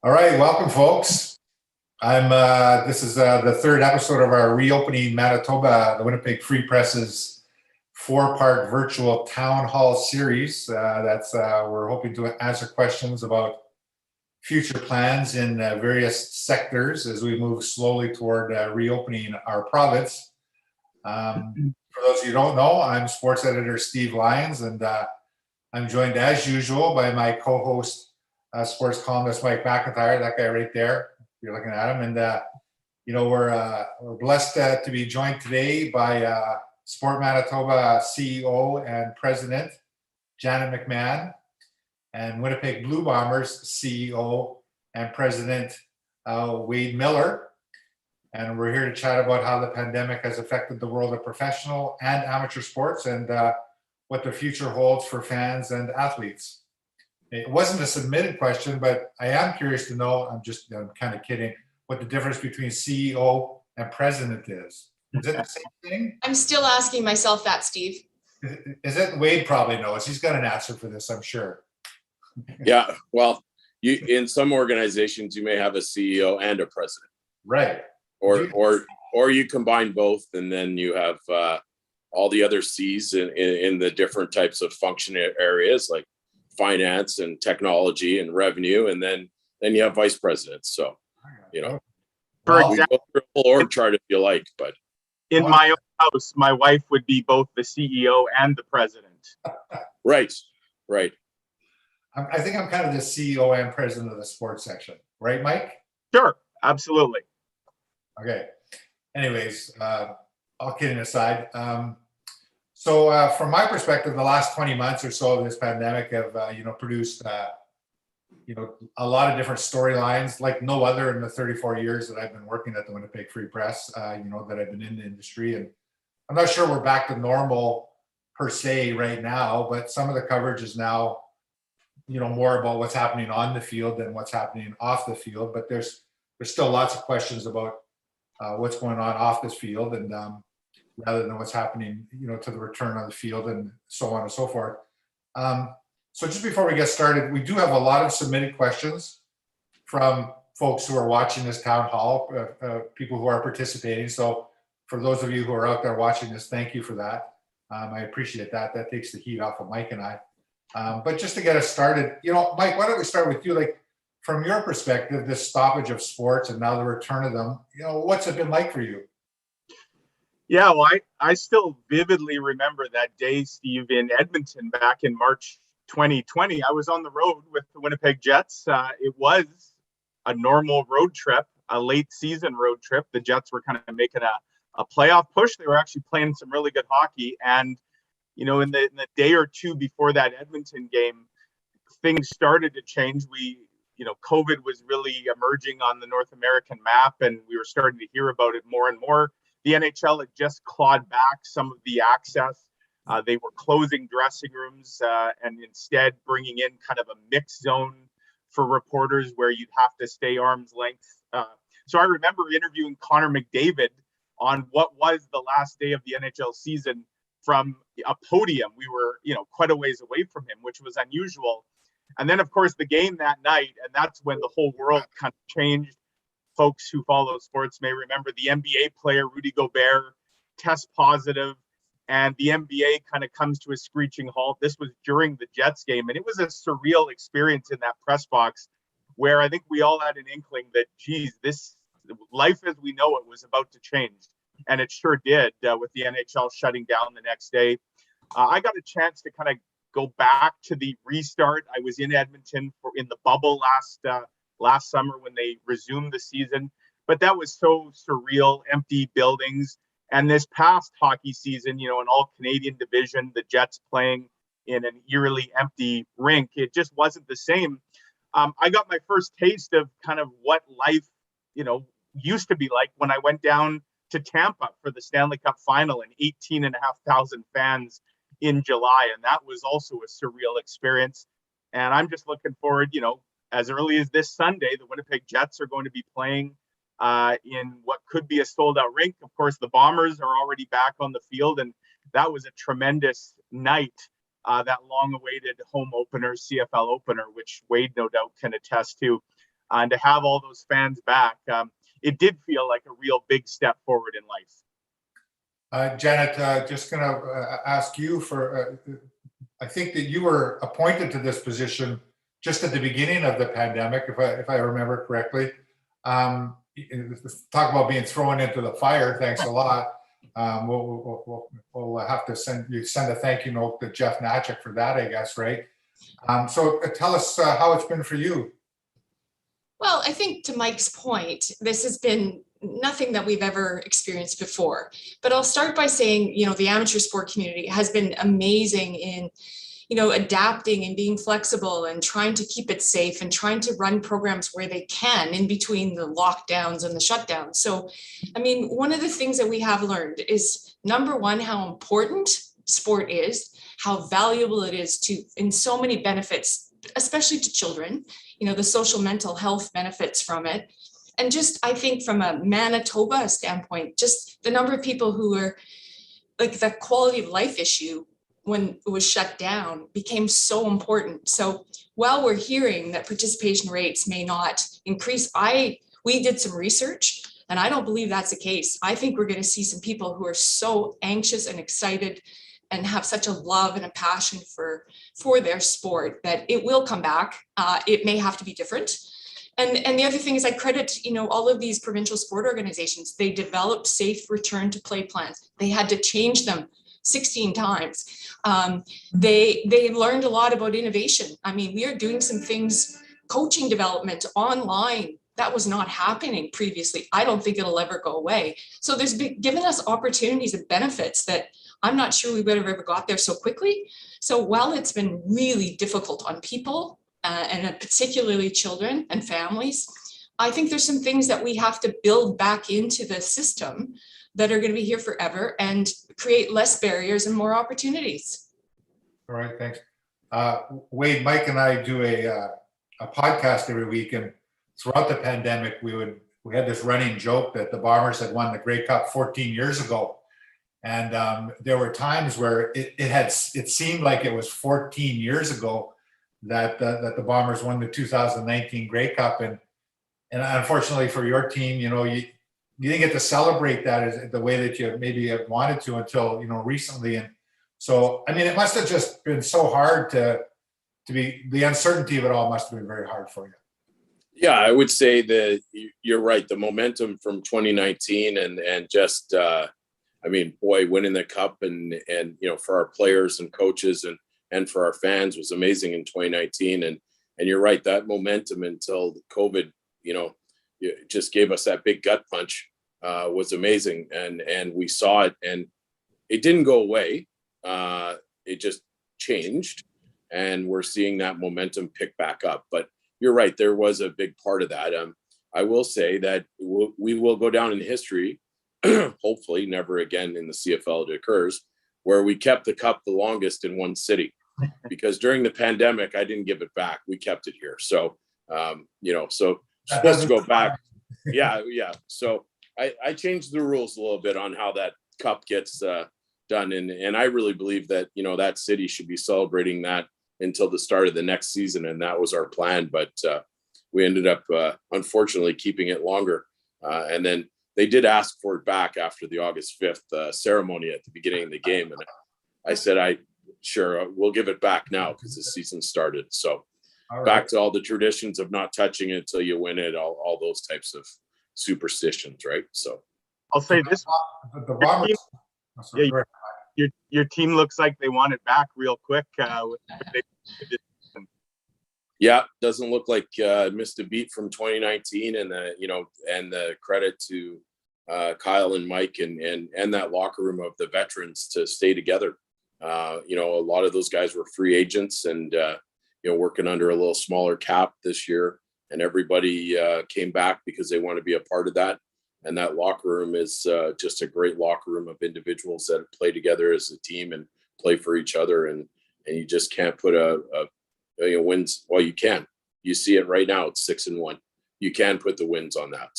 All right, welcome, folks. This is the third episode of our Reopening Manitoba, the Winnipeg Free Press's four-part virtual town hall series. We're hoping to answer questions about future plans in various sectors as we move slowly toward reopening our province. For those of you who don't know, I'm sports editor Steve Lyons, and I'm joined as usual by my co-host, sports columnist Mike McIntyre, that guy right there. You're looking at him, and we're blessed to be joined today by Sport Manitoba CEO and President Janet McMahon, and Winnipeg Blue Bombers CEO and President Wade Miller. And we're here to chat about how the pandemic has affected the world of professional and amateur sports, and what the future holds for fans and athletes. It wasn't a submitted question, but I am curious to know, I'm kind of kidding, what the difference between CEO and president is. Is it the same thing? I'm still asking myself that, Steve. Is it? Wade probably knows. He's got an answer for this, I'm sure. Yeah, well, in some organizations, you may have a CEO and a president. Right. Or you combine both, and then you have all the other C's in the different types of function areas, like finance and technology and revenue, and then you have vice presidents. So, For we go through a full org chart if you like, but in my own house, my wife would be both the CEO and the president. Right. I think I'm kind of the CEO and president of the sports section, right, Mike? Sure, absolutely. Okay. Anyways, all kidding aside, so from my perspective, the last 20 months or so of this pandemic have produced a lot of different storylines like no other in the 34 years that I've been working at the Winnipeg Free Press. That I've been in the industry, and I'm not sure we're back to normal per se right now, but some of the coverage is now more about what's happening on the field than what's happening off the field. But there's still lots of questions about what's going on off this field, and rather than what's happening, to the return on the field, and so on and so forth. So just before we get started, we do have a lot of submitted questions from folks who are watching this town hall, people who are participating. So for those of you who are out there watching this, thank you for that. I appreciate that. That takes the heat off of Mike and I. But just to get us started, Mike, why don't we start with you? Like, from your perspective, this stoppage of sports and now the return of them, what's it been like for you? Yeah, well, I still vividly remember that day, Steve, in Edmonton back in March 2020. I was on the road with the Winnipeg Jets. It was a normal road trip, a late season road trip. The Jets were kind of making a playoff push. They were actually playing some really good hockey. And, in the day or two before that Edmonton game, things started to change. COVID was really emerging on the North American map, and we were starting to hear about it more and more. The NHL had just clawed back some of the access. They were closing dressing rooms and instead bringing in kind of a mixed zone for reporters where you'd have to stay arm's length. So I remember interviewing Connor McDavid on what was the last day of the NHL season from a podium. We were, quite a ways away from him, which was unusual. And then, of course, the game that night, and that's when the whole world kind of changed. Folks who follow sports may remember the NBA player Rudy Gobert test positive, and the NBA kind of comes to a screeching halt. This was during the Jets game, and it was a surreal experience in that press box where I think we all had an inkling that, geez, this life as we know it was about to change. And it sure did, with the NHL shutting down the next day. I got a chance to kind of go back to the restart. I was in Edmonton in the bubble last summer when they resumed the season, but that was so surreal, empty buildings. And this past hockey season, an all Canadian division, the Jets playing in an eerily empty rink, it just wasn't the same. I got my first taste of kind of what life, used to be like when I went down to Tampa for the Stanley Cup final and 18,500 fans in July. And that was also a surreal experience. And I'm just looking forward, as early as this Sunday, the Winnipeg Jets are going to be playing in what could be a sold-out rink. Of course, the Bombers are already back on the field, and that was a tremendous night, that long-awaited home opener, CFL opener, which Wade no doubt can attest to. and to have all those fans back, it did feel like a real big step forward in life. Janet, just going to ask you for, I think that you were appointed to this position just at the beginning of the pandemic, if I remember correctly. Talk about being thrown into the fire. Thanks a lot. We'll have to send a thank you note to Jeff Natchik for that, I guess, right? So tell us how it's been for you. Well, I think to Mike's point, this has been nothing that we've ever experienced before. But I'll start by saying, the amateur sport community has been amazing in, adapting and being flexible and trying to keep it safe and trying to run programs where they can in between the lockdowns and the shutdowns. So, one of the things that we have learned is, number one, how important sport is, how valuable it is in so many benefits, especially to children, the social mental health benefits from it. And just, I think from a Manitoba standpoint, just the number of people who are like the quality of life issue when it was shut down became so important. So while we're hearing that participation rates may not increase, we did some research and I don't believe that's the case. I think we're going to see some people who are so anxious and excited and have such a love and a passion for their sport that it will come back. It may have to be different. And the other thing is I credit, all of these provincial sport organizations. They developed safe return to play plans. They had to change them 16 times. They learned a lot about innovation. We are doing some things, coaching development online. That was not happening previously. I don't think it'll ever go away. So there's given us opportunities and benefits that I'm not sure we would have ever got there so quickly. So while it's been really difficult on people, and particularly children and families, I think there's some things that we have to build back into the system that are going to be here forever and create less barriers and more opportunities. All right, thanks. Wade, Mike and I do a podcast every week, and throughout the pandemic, we had this running joke that the Bombers had won the Grey Cup 14 years ago. And there were times where it seemed like it was 14 years ago that the Bombers won the 2019 Grey Cup, and unfortunately for your team, you didn't get to celebrate that as the way that you maybe have wanted to until recently. And so it must have just been so hard to be, the uncertainty of it all must have been very hard for you. Yeah, I would say that you're right. The momentum from 2019 and just winning the cup and for our players and coaches and for our fans was amazing in 2019. And you're right, that momentum until COVID, it just gave us that big gut punch, was amazing. And we saw it and it didn't go away. It just changed and we're seeing that momentum pick back up. But you're right, there was a big part of that. I will say that we will go down in history, hopefully never again in the CFL it occurs, where we kept the cup the longest in one city. Because during the pandemic, I didn't give it back. We kept it here. So, so supposed to go back. Yeah. So I changed the rules a little bit on how that cup gets done. And I really believe that, that city should be celebrating that until the start of the next season. And that was our plan. But we ended up, unfortunately, keeping it longer. And then they did ask for it back after the August 5th ceremony at the beginning of the game. And I said, sure, we'll give it back now because the season started. So back to all the traditions of not touching it until you win it, all those types of superstitions, right? So I'll say this. The Bombers, your team looks like they want it back real quick. Yeah, doesn't look like missed a beat from 2019, and the credit to Kyle and Mike and that locker room of the veterans to stay together. A lot of those guys were free agents and working under a little smaller cap this year, and everybody came back because they want to be a part of that. And that locker room is just a great locker room of individuals that play together as a team and play for each other. And you just can't put wins. Well, you can. You see it right now. It's 6-1. You can put the wins on that.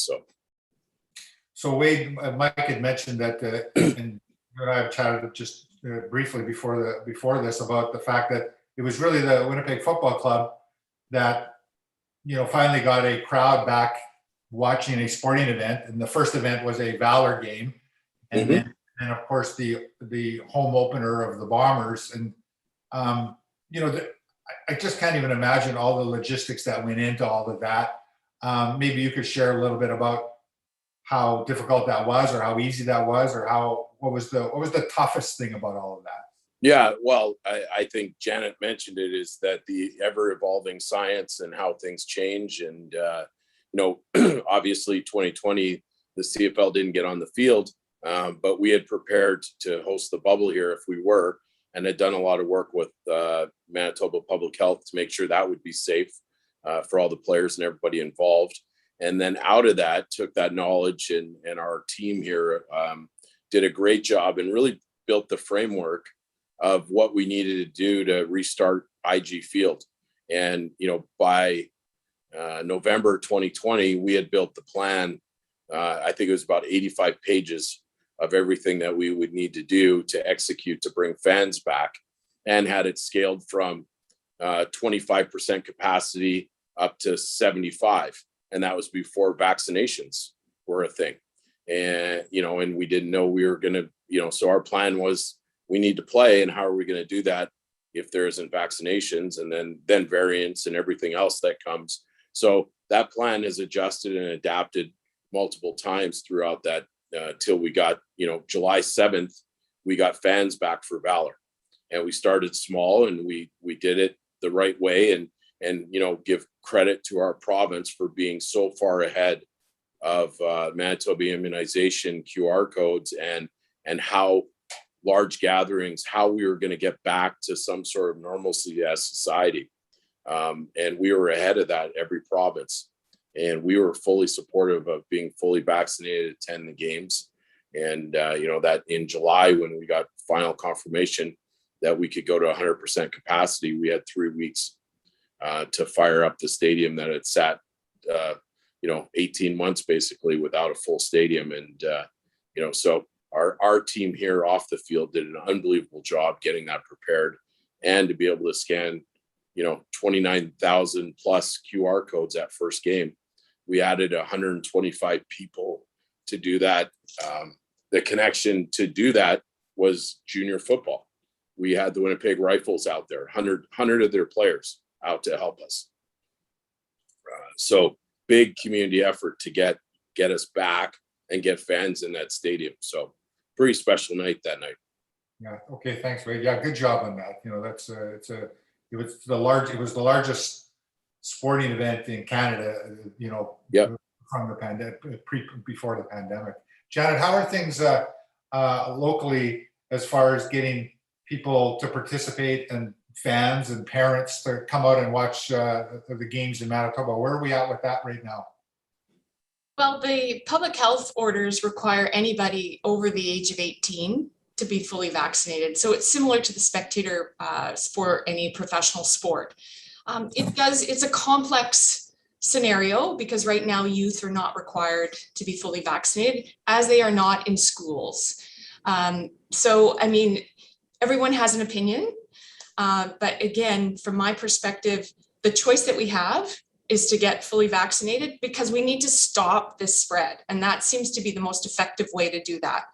So Wade, Mike had mentioned that, and you and I have chatted just briefly before this about the fact that it was really the Winnipeg Football Club that finally got a crowd back watching a sporting event. And the first event was a Valor game. And then, and of course, the home opener of the Bombers. And, I just can't even imagine all the logistics that went into all of that. Maybe you could share a little bit about how difficult that was, or how easy that was, or what was the toughest thing about all of that? Yeah, well, I think Janet mentioned it, is that the ever evolving science and how things change. And, obviously 2020, the CFL didn't get on the field, but we had prepared to host the bubble here if we were, and had done a lot of work with Manitoba Public Health to make sure that would be safe for all the players and everybody involved. And then out of that, took that knowledge, and our team here did a great job and really built the framework of what we needed to do to restart IG Field. And, by November 2020, we had built the plan. I think it was about 85 pages of everything that we would need to do to execute to bring fans back, and had it scaled from 25% capacity up to 75. And that was before vaccinations were a thing. And, and we didn't know we were going to, so our plan was, we need to play, and how are we going to do that if there isn't vaccinations, and then variants and everything else that comes. So that plan has adjusted and adapted multiple times throughout that till we got, July 7th, we got fans back for Valor, and we started small, and we did it the right way, and give credit to our province for being so far ahead of Manitoba immunization QR codes, and how large gatherings, how we were going to get back to some sort of normalcy as society. And we were ahead of that, every province. And we were fully supportive of being fully vaccinated to attend the games. And, that in July, when we got final confirmation that we could go to 100% capacity, we had 3 weeks to fire up the stadium that had sat, 18 months basically without a full stadium. And, so our team here off the field did an unbelievable job getting that prepared, and to be able to scan, 29,000 plus QR codes at first game. We added 125 people to do that. The connection to do that was junior football. We had the Winnipeg Rifles out there, 100 of their players out to help us. So big community effort to get us back and get fans in that stadium. So pretty special night that night. Yeah. Okay. Thanks, Wade. Yeah. Good job on that. That's it was the largest sporting event in Canada. Yep. From the pandemic, before the pandemic. Janet, how are things locally as far as getting people to participate, and fans and parents to come out and watch the games in Manitoba? Where are we at with that right now? Well, the public health orders require anybody over the age of 18 to be fully vaccinated. So it's similar to the spectator for any professional sport. It's a complex scenario, because right now youth are not required to be fully vaccinated, as they are not in schools. So, everyone has an opinion. But again, from my perspective, the choice that we have is to get fully vaccinated, because we need to stop this spread. And that seems to be the most effective way to do that.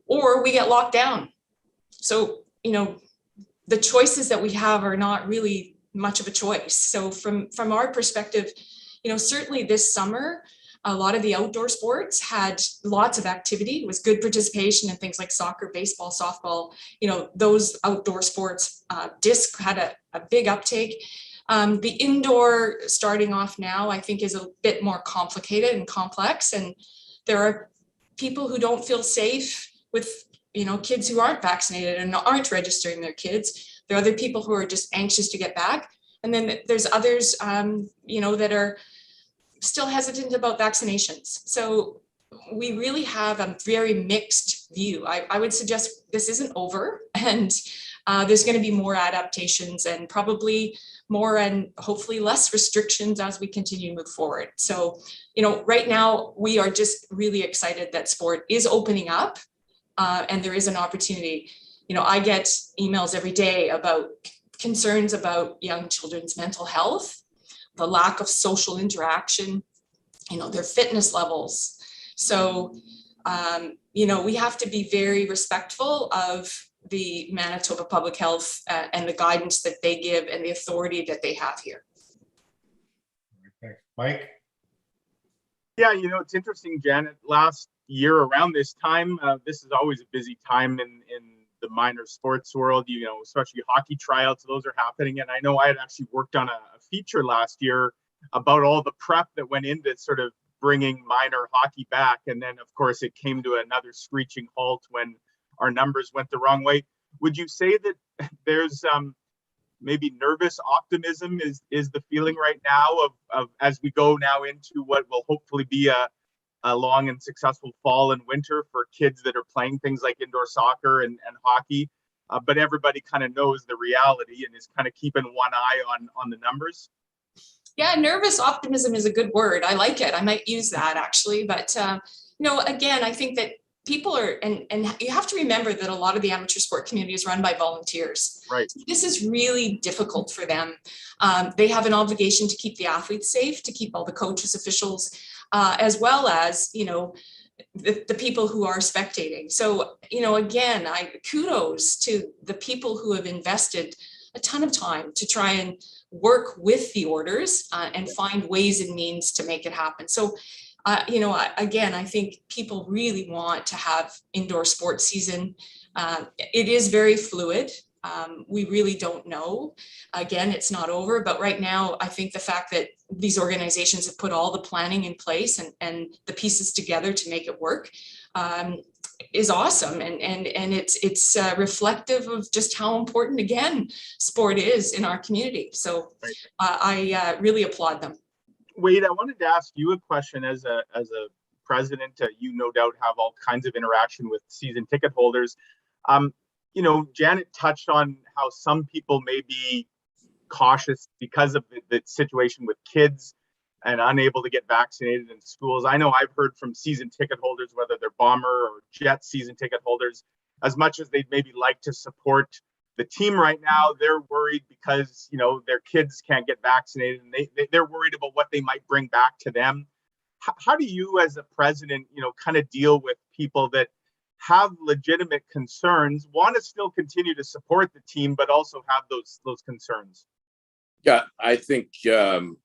Or we get locked down. So, the choices that we have are not really much of a choice. So from our perspective, certainly this summer, a lot of the outdoor sports had lots of activity. It was good participation in things like soccer, baseball, softball, those outdoor sports. Disc had a big uptake. The indoor starting off now, I think, is a bit more complicated and complex. And there are people who don't feel safe with, kids who aren't vaccinated and aren't registering their kids. There are other people who are just anxious to get back. And then there's others, that are still hesitant about vaccinations. So we really have a very mixed view. I would suggest this isn't over, and there's going to be more adaptations, and probably more and hopefully less restrictions as we continue to move forward. So, right now we are just really excited that sport is opening up, and there is an opportunity. I get emails every day about concerns about young children's mental health, the lack of social interaction, their fitness levels. So, we have to be very respectful of the Manitoba Public Health and the guidance that they give and the authority that they have here. Okay. Mike? Yeah, it's interesting, Janet. Last year around this time, this is always a busy time in the minor sports world, especially hockey tryouts. Those are happening. And I know I had actually worked on a feature last year about all the prep that went into sort of bringing minor hockey back. And then, of course, it came to another screeching halt when our numbers went the wrong way. Would you say that there's maybe nervous optimism is the feeling right now of as we go now into what will hopefully be a long and successful fall and winter for kids that are playing things like indoor soccer and hockey, but everybody kind of knows the reality and is kind of keeping one eye on the numbers? Yeah, nervous optimism is a good word. I like it. I might use that actually. But, again, I think that people are, and you have to remember that a lot of the amateur sport community is run by volunteers. Right. This is really difficult for them. They have an obligation to keep the athletes safe, to keep all the coaches, officials, as well as, the people who are spectating. So, again, kudos to the people who have invested a ton of time to try and work with the orders and find ways and means to make it happen. So, again, I think people really want to have indoor sports season. It is very fluid. We really don't know. Again, it's not over, but right now, I think the fact that these organizations have put all the planning in place and the pieces together to make it work is awesome. And it's reflective of just how important, again, sport is in our community. So I really applaud them. Wade, I wanted to ask you a question as a president. You no doubt have all kinds of interaction with season ticket holders. Janet touched on how some people may be cautious because of the situation with kids and unable to get vaccinated in schools. I know I've heard from season ticket holders, whether they're Bomber or Jet season ticket holders, as much as they'd maybe like to support the team right now, they're worried because, their kids can't get vaccinated and they're worried about what they might bring back to them. How do you as a president, kind of deal with people that have legitimate concerns, want to still continue to support the team, but also have those concerns? Yeah, I think, the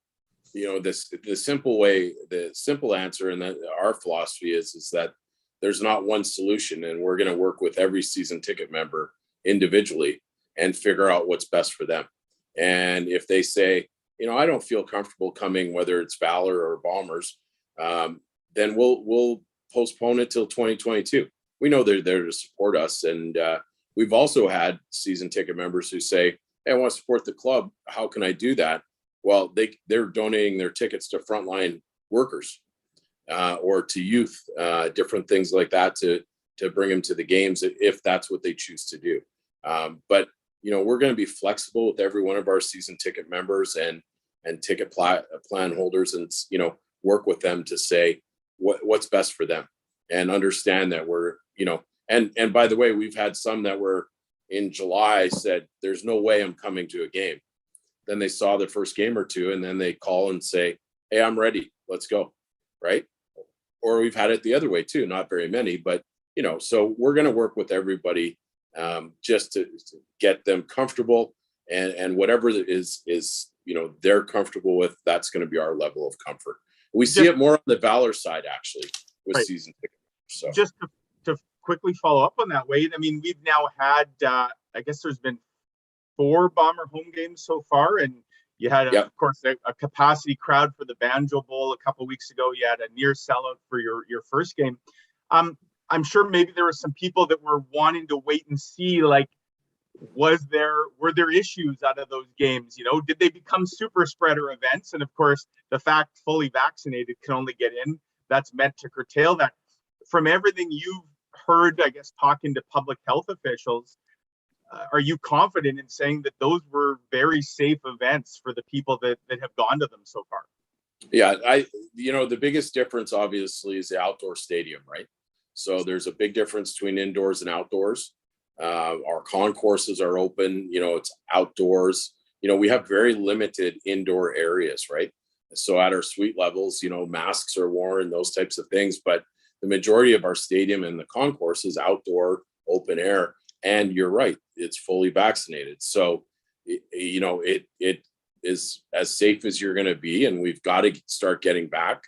simple answer and that our philosophy is that there's not one solution, and we're going to work with every season ticket member individually and figure out what's best for them. And if they say, I don't feel comfortable coming, whether it's Valor or Bombers, then we'll postpone it till 2022. We know they're there to support us. And we've also had season ticket members who say, hey, I want to support the club. How can I do that? Well, they're donating their tickets to frontline workers or to youth, different things like that to bring them to the games if that's what they choose to do. But we're going to be flexible with every one of our season ticket members and ticket plan holders, and work with them to say what's best for them, and understand that we're and by the way, we've had some that were in July said there's no way I'm coming to a game. Then they saw the first game or two, and then they call and say, hey, I'm ready, let's go, right? Or we've had it the other way too, not very many, but so we're going to work with everybody just to get them comfortable, and whatever is they're comfortable with, that's going to be our level of comfort. We see it more on the Valor side actually with season tickets. So just to quickly follow up on that, Wade, I mean, we've now had I guess there's been 4 Bomber home games so far, and you had of course a capacity crowd for the Banjo Bowl a couple of weeks ago. You had a near sellout for your first game. I'm sure maybe there were some people that were wanting to wait and see, like, were there issues out of those games? Did they become super spreader events? And of course, the fact fully vaccinated can only get in, that's meant to curtail that. From everything you've heard, I guess, talking to public health officials, are you confident in saying that those were very safe events for the people that have gone to them so far? Yeah, the biggest difference obviously is the outdoor stadium, right? So there's a big difference between indoors and outdoors. Our concourses are open, it's outdoors. we have very limited indoor areas, right? So at our suite levels, masks are worn, those types of things, but the majority of our stadium and the concourse is outdoor, open air. And you're right, it's fully vaccinated. So, it is as safe as you're going to be. And we've got to start getting back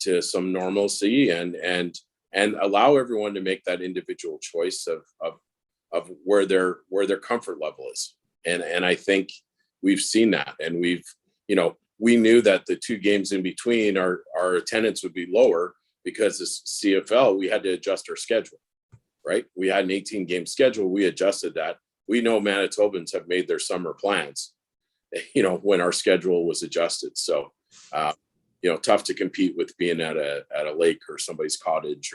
to some normalcy and allow everyone to make that individual choice of where their comfort level is. And I think we've seen that. And we knew that the 2 games in between our attendance would be lower because as CFL, we had to adjust our schedule, right? We had an 18-game schedule. We adjusted that. We know Manitobans have made their summer plans, when our schedule was adjusted. So, tough to compete with being at a lake or somebody's cottage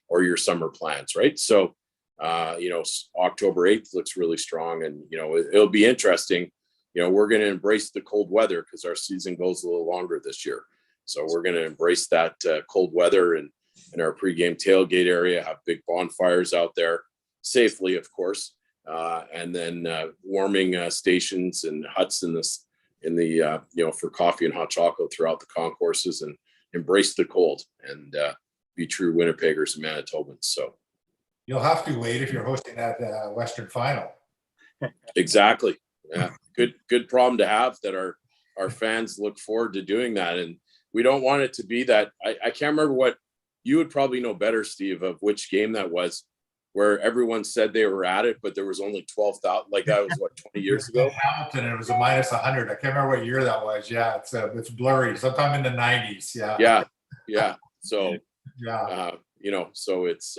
or your summer plans, right? So, October 8th looks really strong, and, it'll be interesting. We're going to embrace the cold weather because our season goes a little longer this year. So we're going to embrace that cold weather and in our pregame tailgate area, have big bonfires out there safely, of course. And then warming stations and huts in the for coffee and hot chocolate throughout the concourses, and embrace the cold and be true Winnipeggers and Manitobans. So You'll have to wait if you're hosting that Western final. Exactly. Yeah. Good problem to have, that our fans look forward to doing that. And we don't want it to be that. I can't remember what you would probably know better, Steve, of which game that was, where everyone said they were at it, but there was only 12,000. Like that was what, 20 years ago? Hamilton, it was a -100. I can't remember what year that was. Yeah, it's blurry. Sometime in the 90s. Yeah. Yeah. So yeah. So it's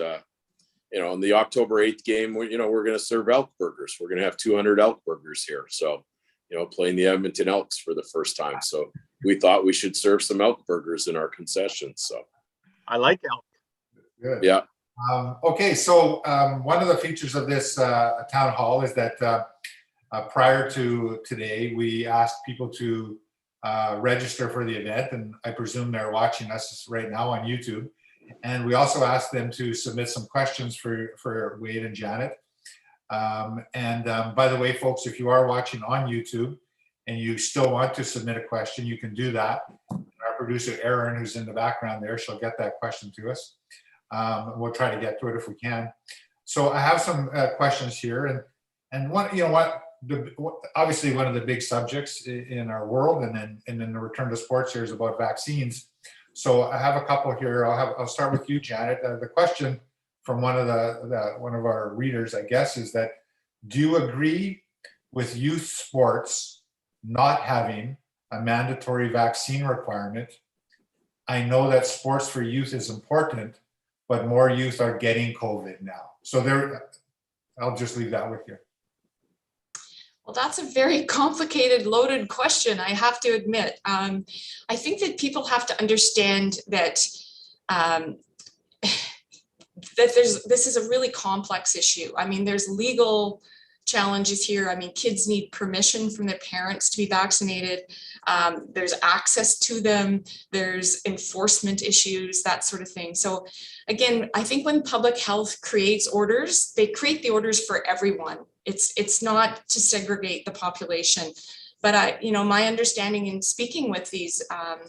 in the October 8th game, we're going to serve elk burgers. We're going to have 200 elk burgers here. So, playing the Edmonton Elks for the first time. So we thought we should serve some elk burgers in our concessions. So I like elk. Good. Yeah. Okay, so one of the features of this town hall is that prior to today, we asked people to register for the event, and I presume they're watching us right now on YouTube. And we also asked them to submit some questions for Wade and Janet. By the way, folks, if you are watching on YouTube and you still want to submit a question, you can do that. Our producer, Erin, who's in the background there, she'll get that question to us. We'll try to get to it if we can. So I have some questions here, and one, obviously one of the big subjects in our world, and then the return to sports here is about vaccines. So I have a couple here. I'll start with you, Janet. The question from one of our readers, I guess, is that, do you agree with youth sports not having a mandatory vaccine requirement? I know that sports for youth is important, but more youth are getting COVID now. So I'll just leave that with you. Well, that's a very complicated, loaded question, I have to admit. I think that people have to understand that this is a really complex issue. I mean, there's legal challenges here. I mean, kids need permission from their parents to be vaccinated. There's access to them. There's enforcement issues, that sort of thing. So again, I think when public health creates orders, they create the orders for everyone. It's not to segregate the population. But my understanding in speaking with these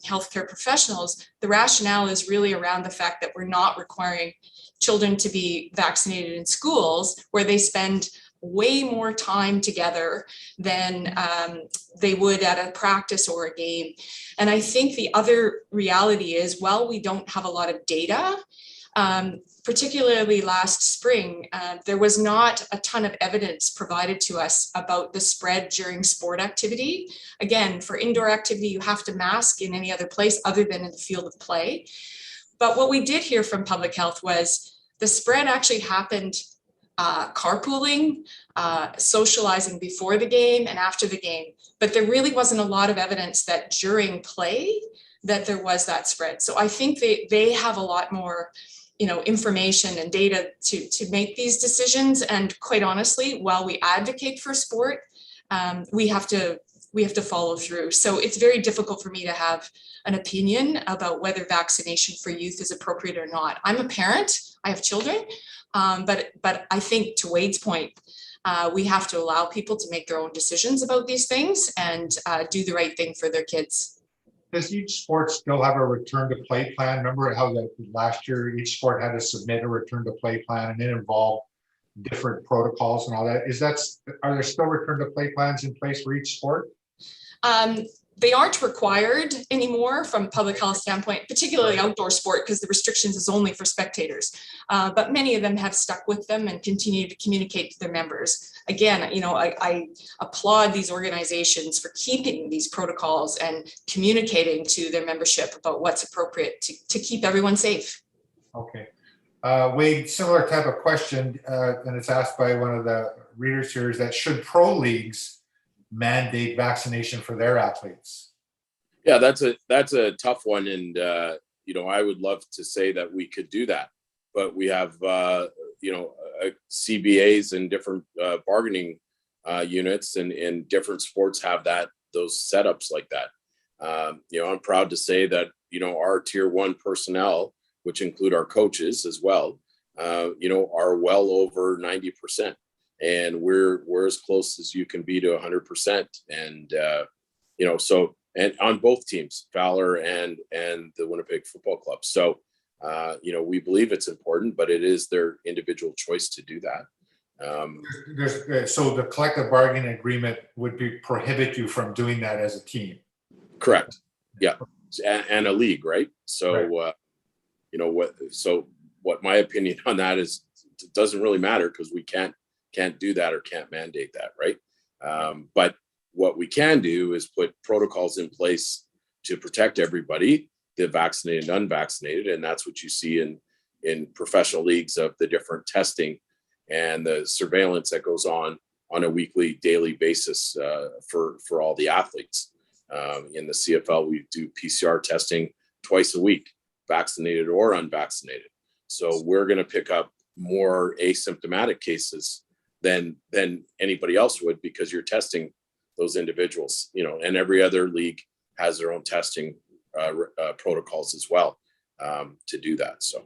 healthcare professionals, the rationale is really around the fact that we're not requiring children to be vaccinated in schools, where they spend way more time together than they would at a practice or a game. And I think the other reality is, while we don't have a lot of data, particularly last spring, there was not a ton of evidence provided to us about the spread during sport activity. Again, for indoor activity, you have to mask in any other place other than in the field of play. But what we did hear from public health was the spread actually happened carpooling, socializing before the game and after the game. But there really wasn't a lot of evidence that during play that there was that spread. So I think they have a lot more information and data to make these decisions. And quite honestly, while we advocate for sport, we have to follow through. So it's very difficult for me to have an opinion about whether vaccination for youth is appropriate or not. I'm a parent, I have children, but I think, to Wade's point, We have to allow people to make their own decisions about these things and do the right thing for their kids. Does each sport still have a return to play plan? Remember how that last year each sport had to submit a return to play plan, and it involved different protocols and all that. Are there still return to play plans in place for each sport? They aren't required anymore from a public health standpoint, particularly outdoor sport, because the restrictions is only for spectators. But many of them have stuck with them and continue to communicate to their members. Again, I applaud these organizations for keeping these protocols and communicating to their membership about what's appropriate to keep everyone safe. Okay. Wade, similar type of question, and it's asked by one of the readers here, is that should pro leagues mandate vaccination for their athletes? Yeah, that's a tough one, and I would love to say that we could do that, but we have CBAs and different bargaining units, and different sports have those setups like that. I'm proud to say that our tier 1 personnel, which include our coaches as well, are well over 90%. And we're as close as you can be to 100%. And, and on both teams, Valor and the Winnipeg Football Club. So, we believe it's important, but it is their individual choice to do that. So the collective bargaining agreement would prohibit you from doing that as a team? Correct. Yeah. And a league, right? So, right. What my opinion on that is, it doesn't really matter because we can't do that or can't mandate that, right? But what we can do is put protocols in place to protect everybody, the vaccinated and unvaccinated, and that's what you see in professional leagues of the different testing and the surveillance that goes on a weekly, daily basis for all the athletes. In the CFL, we do PCR testing twice a week, vaccinated or unvaccinated. So we're going to pick up more asymptomatic cases than anybody else would, because you're testing those individuals, and every other league has their own testing protocols as well to do that. So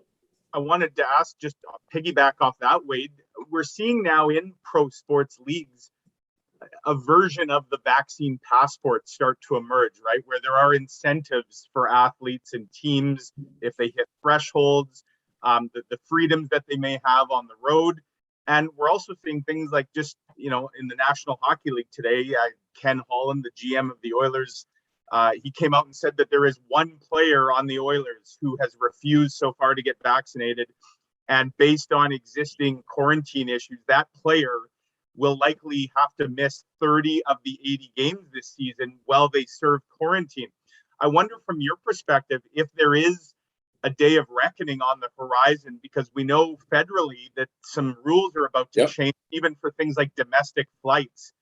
I wanted to ask, just piggyback off that, Wade, we're seeing now in pro sports leagues a version of the vaccine passport start to emerge, right? Where there are incentives for athletes and teams if they hit thresholds, the freedoms that they may have on the road. And we're also seeing things like just, in the National Hockey League today, Ken Holland, the GM of the Oilers, he came out and said that there is one player on the Oilers who has refused so far to get vaccinated. And based on existing quarantine issues, that player will likely have to miss 30 of the 80 games this season while they serve quarantine. I wonder from your perspective if there is a day of reckoning on the horizon, because we know federally that some rules are about to change, even for things like domestic flights,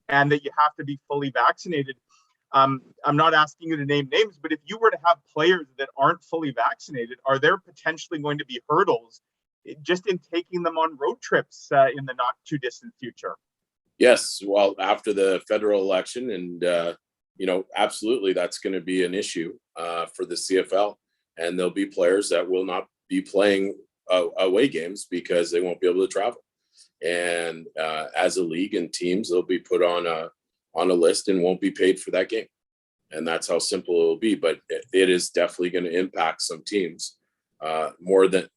and that you have to be fully vaccinated. I'm not asking you to name names, but if you were to have players that aren't fully vaccinated, are there potentially going to be hurdles just in taking them on road trips in the not too distant future? Yes. Well, after the federal election, and, absolutely, that's going to be an issue for the CFL. And there'll be players that will not be playing away games because they won't be able to travel. And as a league and teams, they'll be put on a list and won't be paid for that game. And that's how simple it will be. But it is definitely going to impact some teams more than,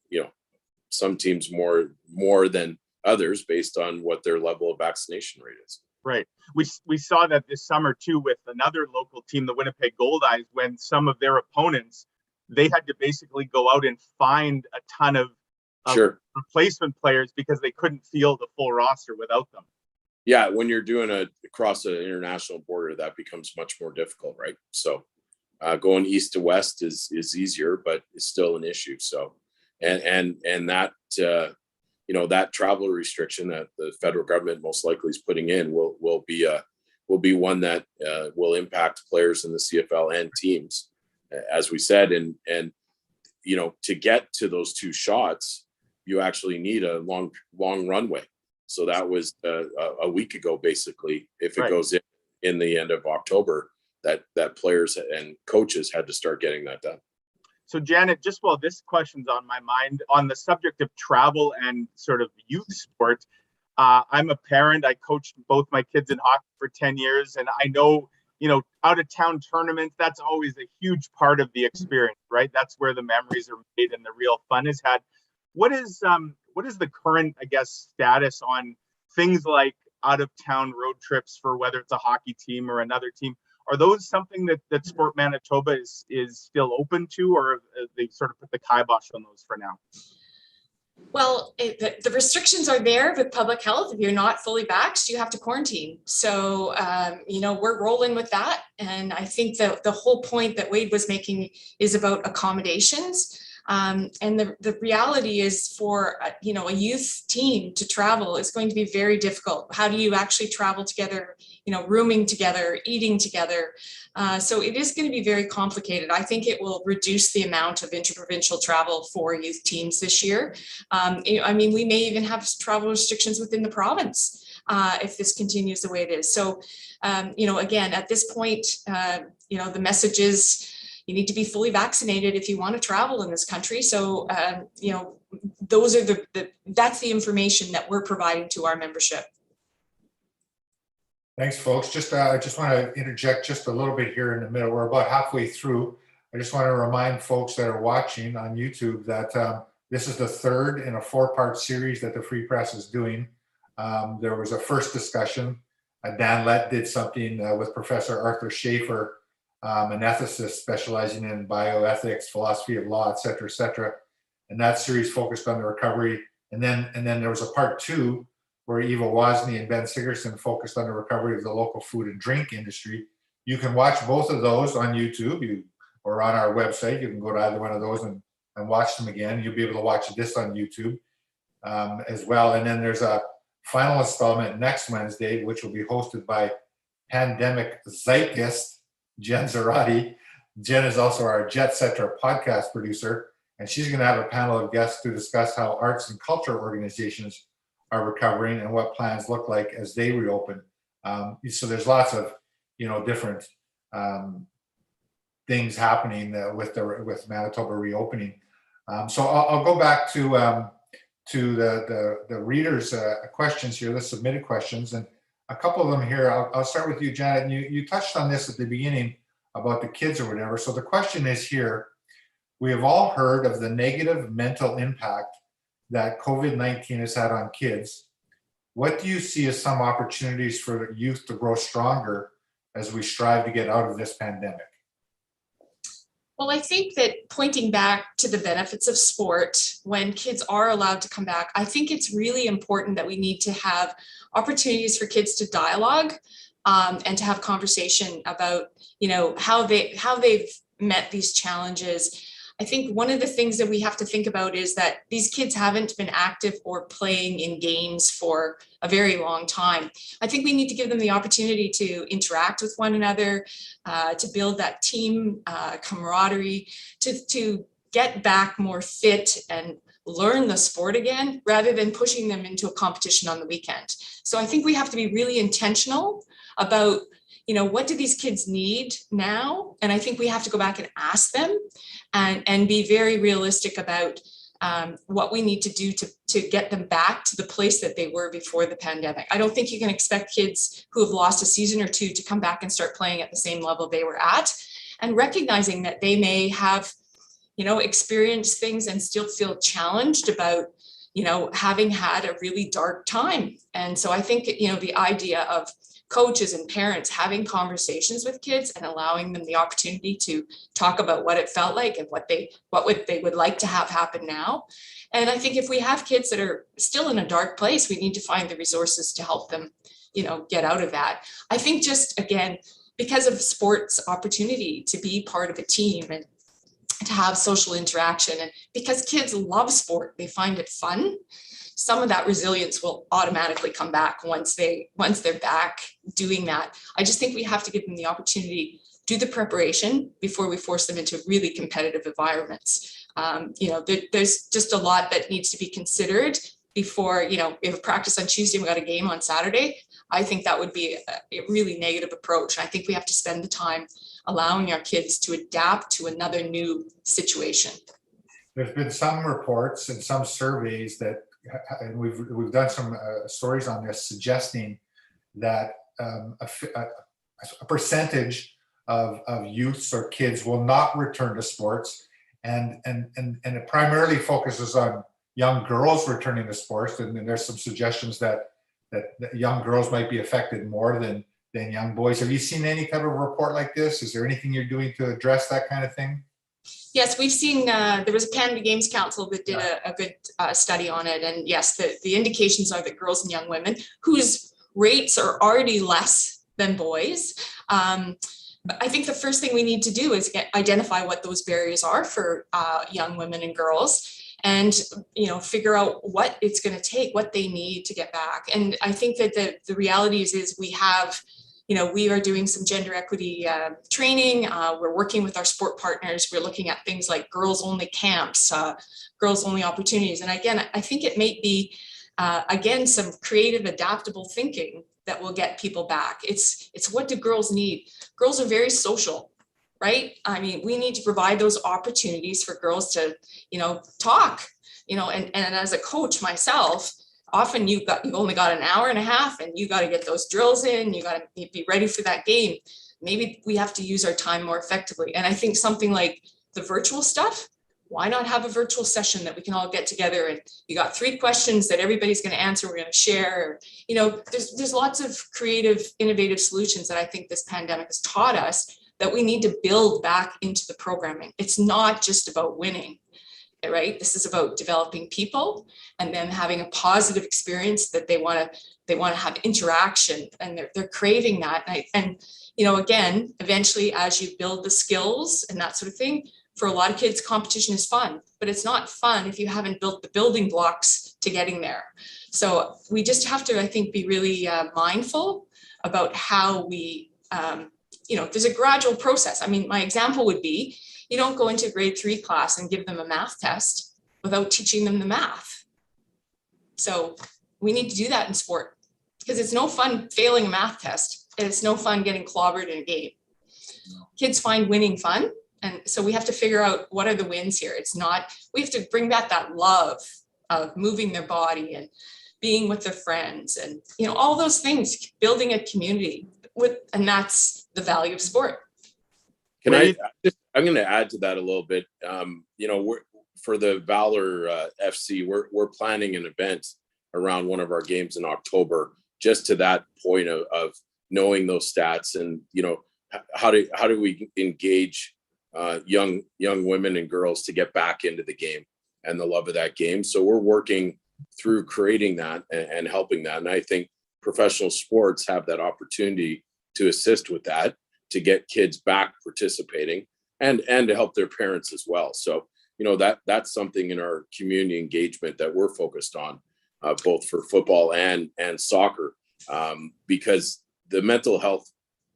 some teams more than others based on what their level of vaccination rate is. Right. We saw that this summer too with another local team, the Winnipeg Goldeyes, when some of their opponents, they had to basically go out and find a ton of replacement players because they couldn't field the full roster without them. Yeah, when you're doing across an international border, that becomes much more difficult, right? So going east to west is easier, but it's still an issue. So and that that travel restriction that the federal government most likely is putting in will be one that will impact players in the CFL and teams, as we said, and to get to those 2 shots, you actually need a long runway. So that was a week ago, basically. If it goes in the end of October, that players and coaches had to start getting that done. So Janet, just while this question's on my mind, on the subject of travel and sort of youth sport, I'm a parent. I coached both my kids in hockey for 10 years. And I know, out of town tournaments, that's always a huge part of the experience, right? That's where the memories are made and the real fun is had. What is the current, I guess, status on things like out of town road trips for whether it's a hockey team or another team? Are those something that Sport Manitoba is still open to, or they sort of put the kibosh on those for now? Well, the restrictions are there with public health. If you're not fully vaxxed, you have to quarantine. So, we're rolling with that. And I think that the whole point that Wade was making is about accommodations. And the reality is for, a youth team to travel is going to be very difficult. How do you actually travel together, rooming together, eating together? So it is going to be very complicated. I think it will reduce the amount of interprovincial travel for youth teams this year. We may even have travel restrictions within the province if this continues the way it is. So, again, at this point, the message is, you need to be fully vaccinated if you want to travel in this country. So, those are that's the information that we're providing to our membership. Thanks, folks. I just want to interject just a little bit here in the middle. We're about halfway through. I just want to remind folks that are watching on YouTube that this is the third in a 4-part series that the Free Press is doing. There was a first discussion. Dan Lett did something with Professor Arthur Schaefer, an ethicist specializing in bioethics, philosophy of law, et cetera, and that series focused on the recovery. And then there was a part 2 where Eva Wozni and Ben Sigerson focused on the recovery of the local food and drink industry. You can watch both of those on YouTube or on our website. You can go to either one of those and watch them again. You'll be able to watch this on YouTube as well. And then there's a final installment next Wednesday, which will be hosted by pandemic zeitgeist Jen Zarati. Jen is also our Jet Setter podcast producer, and she's going to have a panel of guests to discuss how arts and culture organizations are recovering and what plans look like as they reopen. So there's lots of, different things happening with Manitoba reopening. So I'll go back to the readers' questions here, the submitted questions, and a couple of them here. I'll start with you, Janet. You touched on this at the beginning about the kids or whatever. So the question is here: we have all heard of the negative mental impact that COVID-19 has had on kids. What do you see as some opportunities for youth to grow stronger as we strive to get out of this pandemic? Well, I think that pointing back to the benefits of sport, when kids are allowed to come back, I think it's really important that we need to have opportunities for kids to dialogue and to have conversation about, how they've met these challenges. I think one of the things that we have to think about is that these kids haven't been active or playing in games for a very long time. I think we need to give them the opportunity to interact with one another, to build that team camaraderie, to get back more fit and learn the sport again, rather than pushing them into a competition on the weekend. So I think we have to be really intentional about, what do these kids need now? And I think we have to go back and ask them and be very realistic about what we need to do to get them back to the place that they were before the pandemic. I don't think you can expect kids who have lost a season or two to come back and start playing at the same level they were at, and recognizing that they may have, experienced things and still feel challenged about, having had a really dark time. And so I think, the idea of coaches and parents having conversations with kids and allowing them the opportunity to talk about what it felt like and what they would like to have happen now. And I think if we have kids that are still in a dark place, we need to find the resources to help them, get out of that. I think just, again, because of sports opportunity to be part of a team and to have social interaction, and because kids love sport, they find it fun, some of that resilience will automatically come back once they're back doing that. I just think we have to give them the opportunity, do the preparation before we force them into really competitive environments. There's just a lot that needs to be considered before, we have practice on Tuesday, we got a game on Saturday. I think that would be a really negative approach. I think we have to spend the time allowing our kids to adapt to another new situation. There's been some reports and some surveys that and we've done some stories on this, suggesting that a percentage of youths or kids will not return to sports, and it primarily focuses on young girls returning to sports, and then there's some suggestions that young girls might be affected more than young boys. Have you seen any type of report like this? Is there anything you're doing to address that kind of thing? Yes, we've seen, there was a Canada Games Council that did a good study on it. And yes, the indications are that girls and young women whose rates are already less than boys. But I think the first thing we need to do is identify what those barriers are for young women and girls, and figure out what it's going to take, what they need to get back. And I think that the reality is we have, we are doing some gender equity training. We're working with our sport partners. We're looking at things like girls only camps, girls only opportunities. And again, I think it may be, again, some creative, adaptable thinking that will get people back. It's what do girls need? Girls are very social, right? I mean, we need to provide those opportunities for girls to, talk, and as a coach myself, often you've only got an hour and a half, and you got to get those drills in, you got to be ready for that game. Maybe we have to use our time more effectively. And I think something like the virtual stuff, why not have a virtual session that we can all get together, and you got 3 questions that everybody's going to answer, we're going to share. There's lots of creative, innovative solutions that I think this pandemic has taught us that we need to build back into the programming. It's not just about winning, right? This is about developing people and then having a positive experience that they want to have interaction, and they're craving that. And again, eventually, as you build the skills and that sort of thing, for a lot of kids, competition is fun, but it's not fun if you haven't built the building blocks to getting there. So we just have to, I think, be really mindful about how we, there's a gradual process. I mean, my example would be, you don't go into grade 3 class and give them a math test without teaching them the math. So we need to do that in sport, because it's no fun failing a math test, and it's no fun getting clobbered in a game. Kids find winning fun. And so we have to figure out what are the wins here. We have to bring back that love of moving their body and being with their friends and, all those things, building a community and that's the value of sport. I'm going to add to that a little bit. For the Valor FC, we're planning an event around one of our games in October, just to that point of knowing those stats and, how do we engage young women and girls to get back into the game and the love of that game. So we're working through creating that and helping that. And I think professional sports have that opportunity to assist with that, to get kids back participating and to help their parents as well. So, that's something in our community engagement that we're focused on, both for football and soccer, because the mental health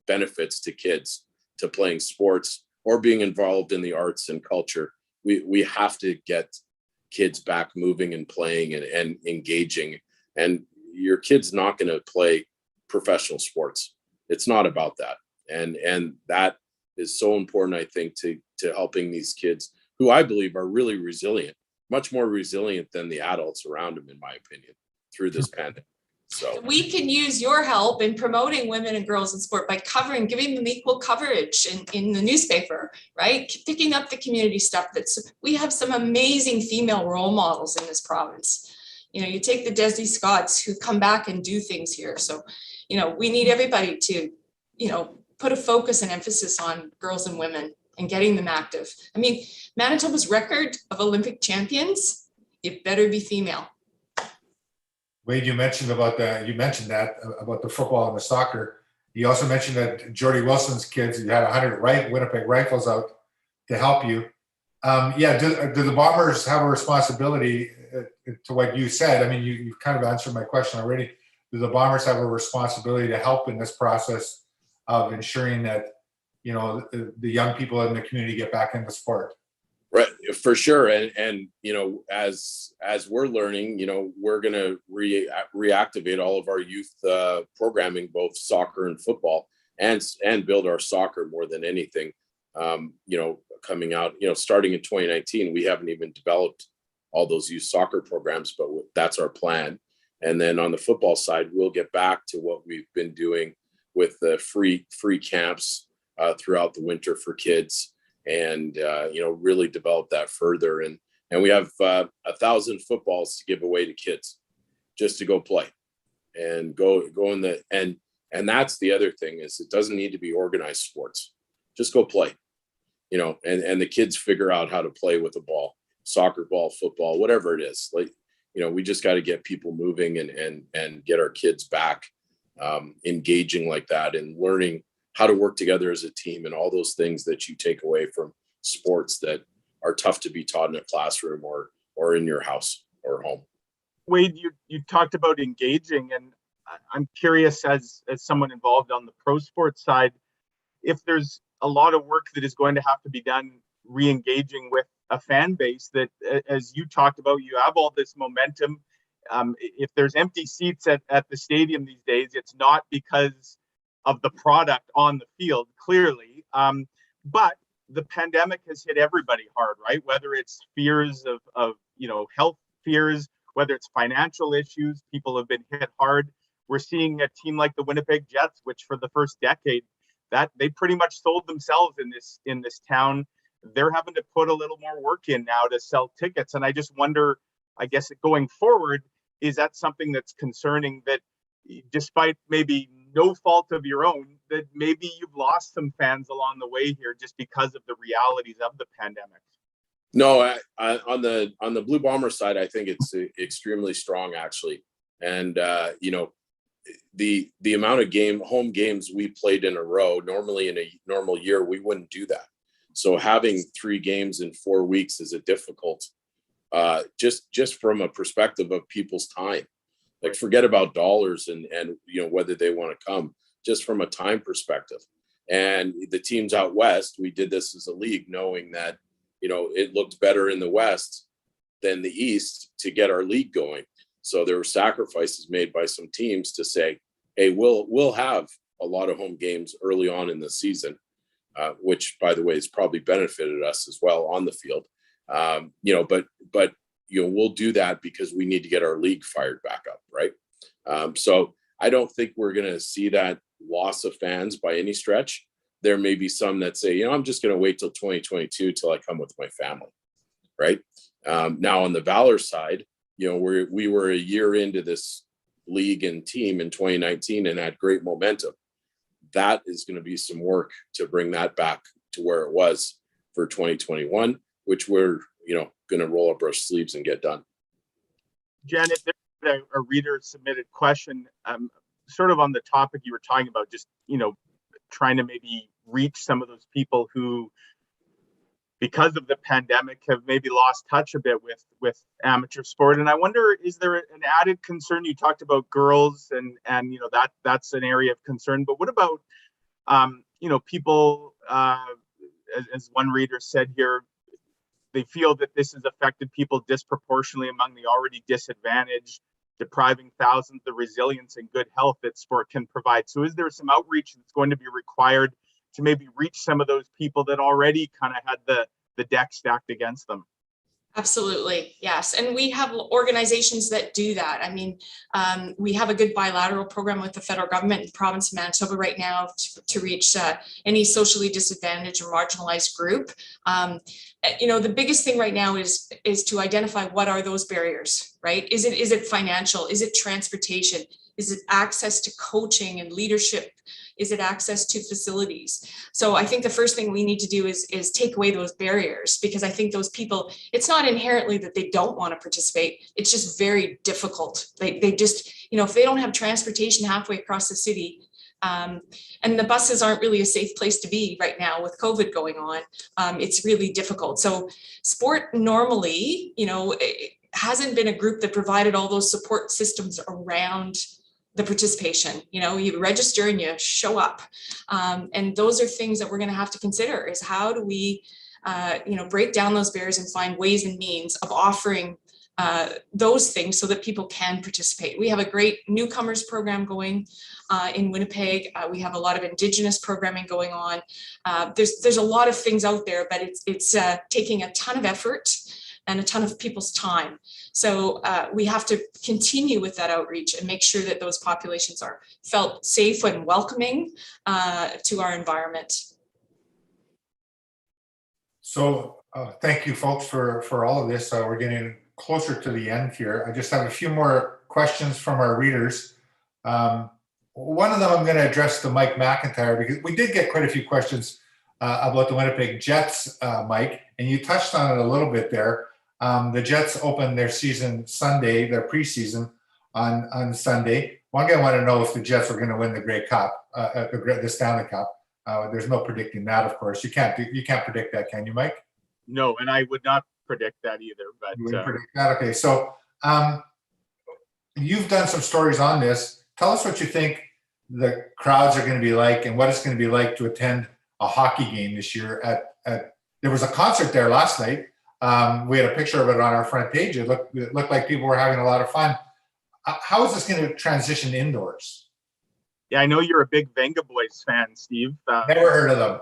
benefits to kids to playing sports or being involved in the arts and culture, we have to get kids back moving and playing and engaging. And your kid's not going to play professional sports. It's not about that. And that is so important, I think, to helping these kids who I believe are really resilient, much more resilient than the adults around them, in my opinion, through this pandemic. So we can use your help in promoting women and girls in sport by giving them equal coverage in the newspaper, right? Picking up the community stuff. We have some amazing female role models in this province. You take the Desi Scotts who come back and do things here. So, we need everybody to, put a focus and emphasis on girls and women and getting them active. I mean, Manitoba's record of Olympic champions, it better be female. Wade, you mentioned that about the football and the soccer. You also mentioned that Jordy Wilson's kids, you had 100 Winnipeg Rifles out to help you. Do the Bombers have a responsibility to what you said? I mean, you've kind of answered my question already. Do the Bombers have a responsibility to help in this process of ensuring that, the young people in the community get back into sport? Right, for sure. And as we're learning, we're going to reactivate all of our youth programming, both soccer and football, and build our soccer more than anything. Coming out, starting in 2019, we haven't even developed all those youth soccer programs, but that's our plan. And then on the football side, we'll get back to what we've been doing with the free camps throughout the winter for kids, and really develop that further. And we have 1,000 footballs to give away to kids just to go play and go in the and that's the other thing, is it doesn't need to be organized sports. Just go play, and the kids figure out how to play with a ball, soccer ball, football, whatever it is. Like, we just got to get people moving and get our kids back engaging like that and learning how to work together as a team, and all those things that you take away from sports that are tough to be taught in a classroom or in your house or home. Wade, you talked about engaging, and I'm curious, as someone involved on the pro sports side, if there's a lot of work that is going to have to be done re-engaging with a fan base that, as you talked about, you have all this momentum. If there's empty seats at the stadium these days, it's not because of the product on the field, clearly. But the pandemic has hit everybody hard, right? Whether it's fears of health fears, whether it's financial issues, people have been hit hard. We're seeing a team like the Winnipeg Jets, which for the first decade, that they pretty much sold themselves in this town. They're having to put a little more work in now to sell tickets. And I just wonder, I guess going forward, is that something that's concerning, that despite maybe no fault of your own, that maybe you've lost some fans along the way here just because of the realities of the pandemic? No, on the Blue Bomber side, I think it's extremely strong, actually. And, the amount of home games we played in a row, normally in a normal year, we wouldn't do that. So having 3 games in 4 weeks is a difficult, just from a perspective of people's time. Like, forget about dollars and whether they want to come, just from a time perspective. And the teams out west, we did this as a league, knowing that it looked better in the west than the east to get our league going. So there were sacrifices made by some teams to say, hey, we'll have a lot of home games early on in the season, which, by the way, has probably benefited us as well on the field. But we'll do that because we need to get our league fired back up, right? So I don't think we're going to see that loss of fans by any stretch. There may be some that say, I'm just going to wait till 2022 till I come with my family, right? Now on the Valor side, we were a year into this league and team in 2019 and had great momentum. That is going to be some work to bring that back to where it was for 2021, which we're, going to roll up our sleeves and get done. Janet, there's a reader submitted question, sort of on the topic you were talking about, just, trying to maybe reach some of those people who, because of the pandemic, have maybe lost touch a bit with amateur sport. And I wonder, is there an added concern? You talked about girls and that's an area of concern, but what about, people, as one reader said here, they feel that this has affected people disproportionately among the already disadvantaged, depriving thousands the resilience and good health that sport can provide. So is there some outreach that's going to be required to maybe reach some of those people that already kind of had the deck stacked against them? Absolutely. Yes. And we have organizations that do that. I mean, we have a good bilateral program with the federal government and the province of Manitoba right now to reach any socially disadvantaged or marginalized group. The biggest thing right now is to identify what are those barriers, right? Is it financial? Is it transportation? Is it access to coaching and leadership? Is it access to facilities? So I think the first thing we need to do is take away those barriers, because I think those people, it's not inherently that they don't want to participate. It's just very difficult. They just, if they don't have transportation halfway across the city, and the buses aren't really a safe place to be right now with COVID going on, it's really difficult. So sport normally, it hasn't been a group that provided all those support systems around the participation. You register and you show up. And those are things that we're going to have to consider, is how do we, break down those barriers and find ways and means of offering those things so that people can participate. We have a great newcomers program going in Winnipeg. We have a lot of Indigenous programming going on. There's a lot of things out there, but it's taking a ton of effort and a ton of people's time. So we have to continue with that outreach and make sure that those populations are felt safe and welcoming to our environment. So thank you folks for all of this. We're getting closer to the end here. I just have a few more questions from our readers. One of them I'm going to address to Mike McIntyre, because we did get quite a few questions about the Winnipeg Jets, Mike, and you touched on it a little bit there. The Jets opened their season Sunday, their preseason on Sunday. One guy wanted to know if the Jets were going to win the Grey Cup, the Stanley Cup. There's no predicting that, of course. You can't predict that, can you, Mike? No, and I would not predict that either. But you wouldn't predict that. Okay, so you've done some stories on this. Tell us what you think the crowds are going to be like, and what it's going to be like to attend a hockey game this year. There was a concert there last night. We had a picture of it on our front page. It looked like people were having a lot of fun. How is this going to transition indoors? Yeah, I know you're a big Venga Boys fan, Steve. Never heard of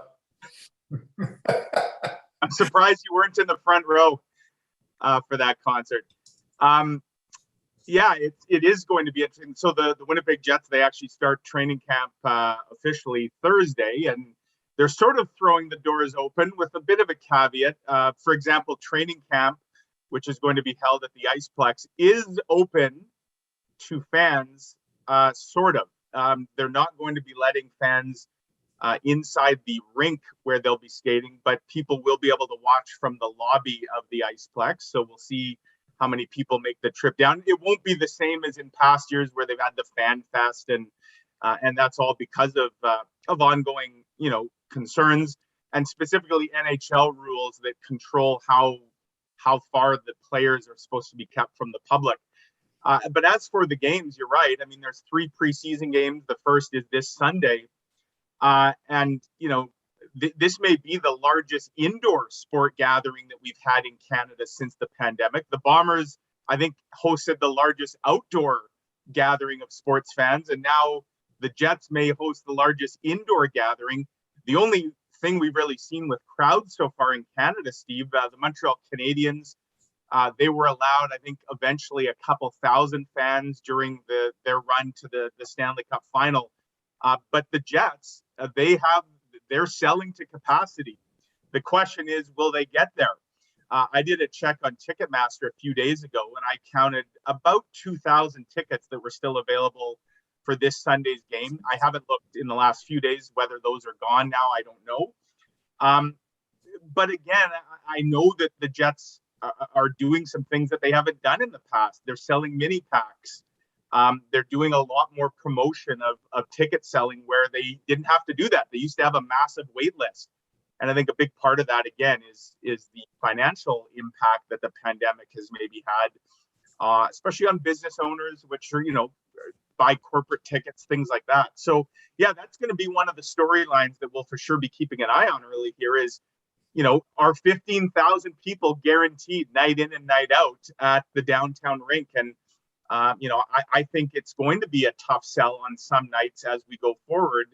them. I'm surprised you weren't in the front row for that concert. Yeah, it is going to be interesting. So the Winnipeg Jets, they actually start training camp officially Thursday, and they're sort of throwing the doors open with a bit of a caveat. For example, training camp, which is going to be held at the Iceplex, is open to fans, sort of. They're not going to be letting fans inside the rink where they'll be skating, but people will be able to watch from the lobby of the Iceplex. So we'll see how many people make the trip down. It won't be the same as in past years where they've had the fan fest, and that's all because of ongoing, concerns, and specifically NHL rules that control how far the players are supposed to be kept from the public. But as for the games, you're right. I mean, there's 3 preseason games. The first is this Sunday, and this may be the largest indoor sport gathering that we've had in Canada since the pandemic. The Bombers, I think, hosted the largest outdoor gathering of sports fans, and now the Jets may host the largest indoor gathering. The only thing we've really seen with crowds so far in Canada, Steve, the Montreal Canadiens, they were allowed, I think, eventually a couple thousand fans during their run to the Stanley Cup final. But the Jets, they're selling to capacity. The question is, will they get there? I did a check on Ticketmaster a few days ago, and I counted about 2,000 tickets that were still available for this Sunday's game. I haven't looked in the last few days whether those are gone now. I don't know. But again, I know that the Jets are doing some things that they haven't done in the past. They're selling mini packs. They're doing a lot more promotion of ticket selling where they didn't have to do that. They used to have a massive wait list. And I think a big part of that, again, is the financial impact that the pandemic has maybe had, especially on business owners, which are, buy corporate tickets, things like that. So, yeah, that's going to be one of the storylines that we'll for sure be keeping an eye on early here is, are 15,000 people guaranteed night in and night out at the downtown rink? And, I think it's going to be a tough sell on some nights as we go forward.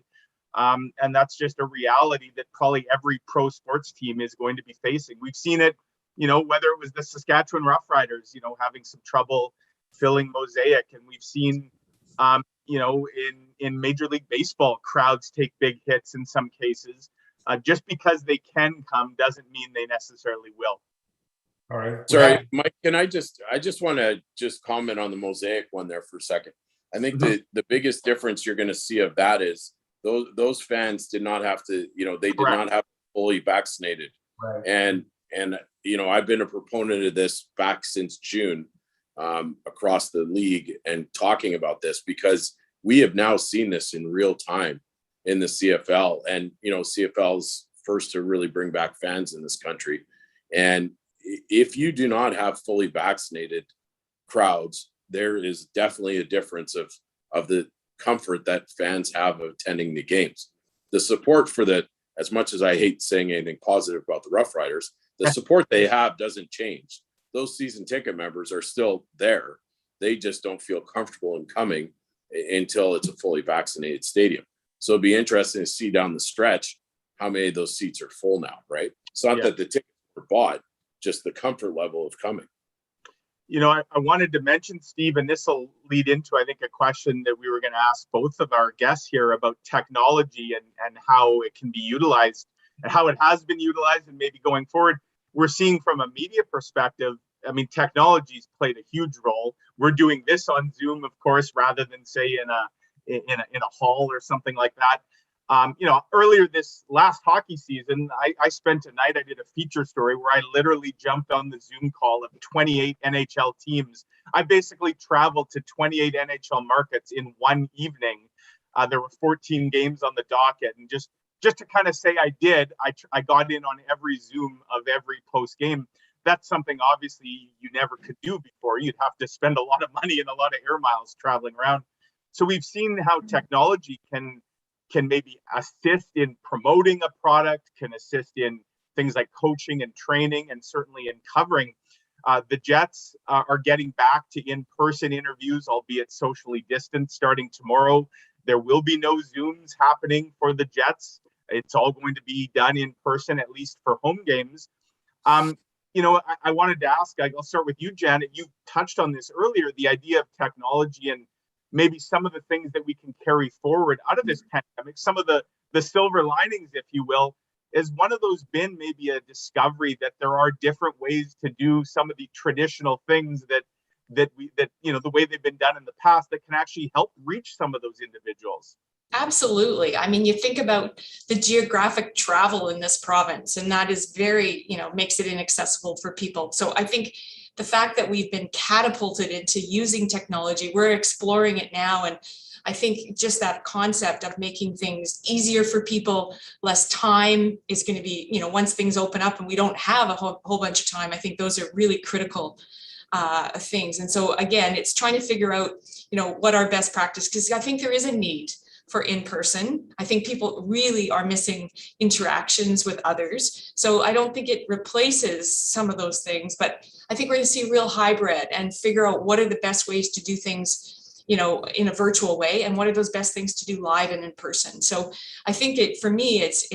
And that's just a reality that probably every pro sports team is going to be facing. We've seen it, whether it was the Saskatchewan Roughriders, having some trouble filling Mosaic. And we've seen, in Major League Baseball, crowds take big hits in some cases. Just because they can come doesn't mean they necessarily will. All right. Sorry, Mike, I just want to comment on the Mosaic one there for a second. I think the biggest difference you're going to see of that is those fans did not have to, they did not have to fully vaccinated. Right. And I've been a proponent of this back since June across the league and talking about this because we have now seen this in real time in the CFL, and CFL's first to really bring back fans in this country. And if you do not have fully vaccinated crowds, there is definitely a difference of the comfort that fans have of attending the games. The support for as much as I hate saying anything positive about the Rough Riders, the support they have doesn't change. Those season ticket members are still there. They just don't feel comfortable in coming until it's a fully vaccinated stadium. So it'd be interesting to see down the stretch how many of those seats are full now, right? It's not that the tickets were bought, just the comfort level of coming. You know, I wanted to mention, Steve, and this will lead into, I think, a question that we were going to ask both of our guests here about technology and how it can be utilized and how it has been utilized and maybe going forward. We're seeing from a media perspective, I mean, technology's played a huge role. We're doing this on Zoom, of course, rather than say in a hall or something like that. You know, earlier this last hockey season, I spent a night, I did a feature story where I literally jumped on the Zoom call of 28 NHL teams. I basically traveled to 28 NHL markets in one evening. There were 14 games on the docket, and just to kind of say I got in on every Zoom of every post game. That's something obviously you never could do before. You'd have to spend a lot of money and a lot of air miles traveling around. So we've seen how technology can maybe assist in promoting a product, can assist in things like coaching and training, and certainly in covering. The Jets are getting back to in-person interviews, albeit socially distant, starting tomorrow. There will be no Zooms happening for the Jets. It's all going to be done in person, at least for home games. You know, I wanted to ask, I'll start with you, Janet. You touched on this earlier, the idea of technology and maybe some of the things that we can carry forward out of this pandemic, some of the silver linings, if you will. Is one of those been maybe a discovery that there are different ways to do some of the traditional things that you know, the way they've been done in the past, that can actually help reach some of those individuals? Absolutely. I mean, you think about the geographic travel in this province, and that is very, you know, makes it inaccessible for people. So I think the fact that we've been catapulted into using technology, we're exploring it now. And I think just that concept of making things easier for people, less time is going to be, you know, once things open up and we don't have a whole bunch of time, I think those are really critical things. And so again, it's trying to figure out, you know, what our best practice, because I think there is a need for in-person. I think people really are missing interactions with others. So I don't think it replaces some of those things, but I think we're going to see a real hybrid and figure out what are the best ways to do things, you know, in a virtual way, and what are those best things to do live and in person. So I think for me, it's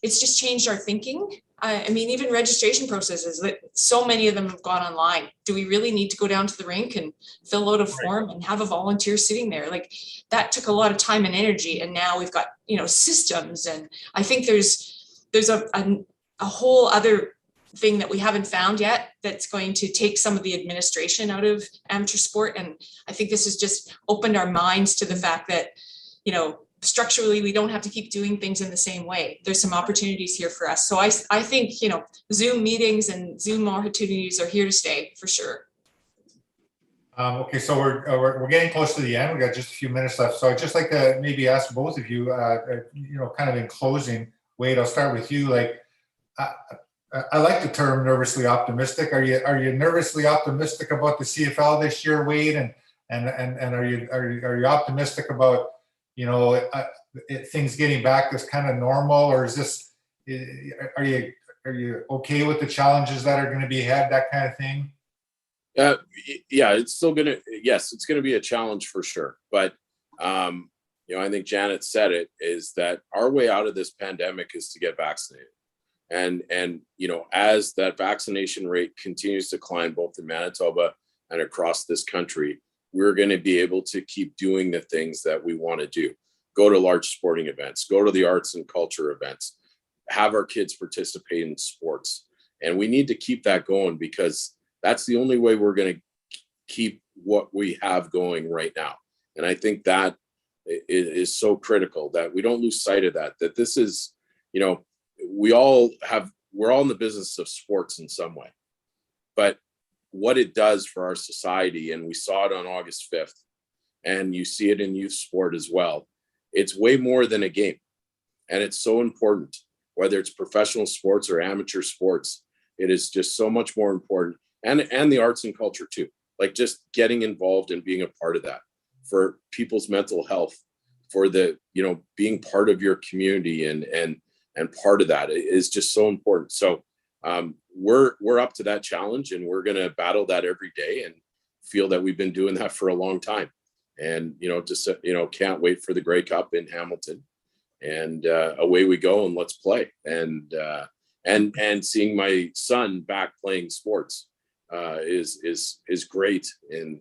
just changed our thinking. I mean, even registration processes, so many of them have gone online. Do we really need to go down to the rink and fill out a form and have a volunteer sitting there? Like, that took a lot of time and energy. And now we've got, you know, systems. And I think there's a whole other thing that we haven't found yet that's going to take some of the administration out of amateur sport. And I think this has just opened our minds to the fact that, you know, structurally, we don't have to keep doing things in the same way. There's some opportunities here for us. So I think, you know, Zoom meetings and Zoom opportunities are here to stay for sure. Okay, so we're getting close to the end. We got just a few minutes left. So I'd just like to maybe ask both of you, you know, kind of in closing. Wade, I'll start with you. Like, I like the term nervously optimistic. Are you nervously optimistic about the CFL this year, Wade? And are you optimistic about, you know, things getting back that's kind of normal, or is this, are you okay with the challenges that are going to be ahead, that kind of thing? Yeah, it's going to be a challenge for sure. But, you know, I think Janet said it, is that our way out of this pandemic is to get vaccinated. And, you know, as that vaccination rate continues to climb both in Manitoba and across this country, we're going to be able to keep doing the things that we want to do. Go to large sporting events, go to the arts and culture events, have our kids participate in sports. And we need to keep that going, because that's the only way we're going to keep what we have going right now. And I think that is so critical, that we don't lose sight of that this is, you know, we're all in the business of sports in some way, but what it does for our society, and we saw it on August 5th, and you see it in youth sport as well. It's way more than a game. And it's so important, whether it's professional sports or amateur sports, it is just so much more important. And the arts and culture too, like just getting involved and being a part of that for people's mental health, for the, you know, being part of your community and part of that is just so important. So we're up to that challenge, and we're going to battle that every day, and feel that we've been doing that for a long time. And, you know, just, you know, can't wait for the Grey Cup in Hamilton, and away we go, and let's play. And, and seeing my son back playing sports is great. And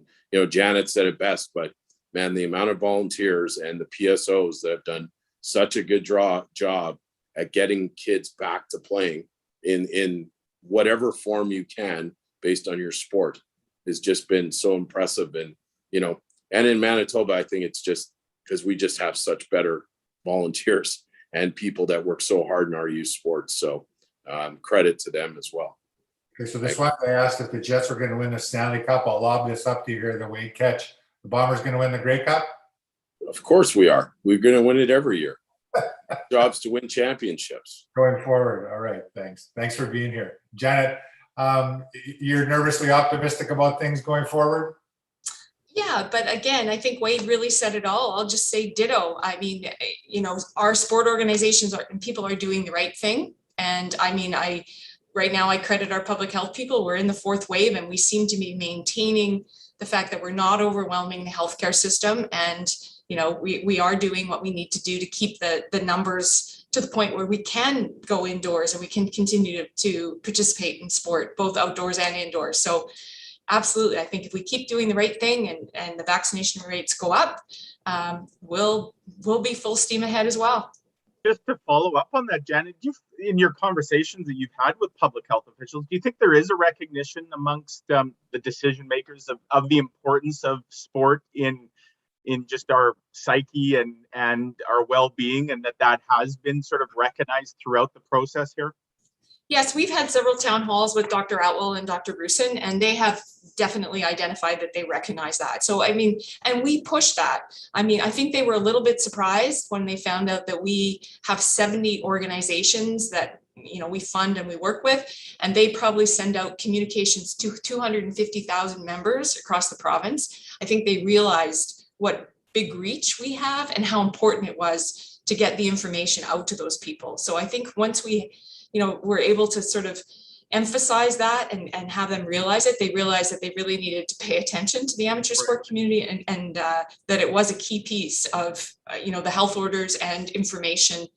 Janet said it best, but man, the amount of volunteers and the PSOs that have done such a good job at getting kids back to playing in whatever form you can based on your sport has just been so impressive. And and in Manitoba, I think it's just because we just have such better volunteers and people that work so hard in our youth sports. So credit to them as well. Okay, so this one I asked if the Jets were going to win the Stanley Cup. I'll lob this up to you here, the Wade catch. The Bombers going to win the Grey Cup? Of course we are. We're going to win it every year. Jobs to win championships. Going forward. All right. Thanks. Thanks for being here. Janet, you're nervously optimistic about things going forward? Yeah, but again, I think Wade really said it all. I'll just say ditto. I mean, our sport organizations and people are doing the right thing. And I mean, right now I credit our public health people. We're in the fourth wave and we seem to be maintaining the fact that we're not overwhelming the healthcare system. And, we are doing what we need to do to keep the numbers to the point where we can go indoors and we can continue to participate in sport, both outdoors and indoors. So absolutely, I think if we keep doing the right thing and the vaccination rates go up, we'll be full steam ahead as well. Just to follow up on that, Janet, in your conversations that you've had with public health officials, do you think there is a recognition amongst the decision makers of the importance of sport in just our psyche and our well-being, and that has been sort of recognized throughout the process here? Yes, we've had several town halls with Dr. Outwell and Dr. Grusin, and they have definitely identified that they recognize that. So, I mean, and we push that. I mean, I think they were a little bit surprised when they found out that we have 70 organizations that, we fund and we work with, and they probably send out communications to 250,000 members across the province. I think they realized what big reach we have and how important it was to get the information out to those people. So I think once we're able to sort of emphasize that and have them realize it, they realized that they really needed to pay attention to the amateur sport community and that it was a key piece of, the health orders and information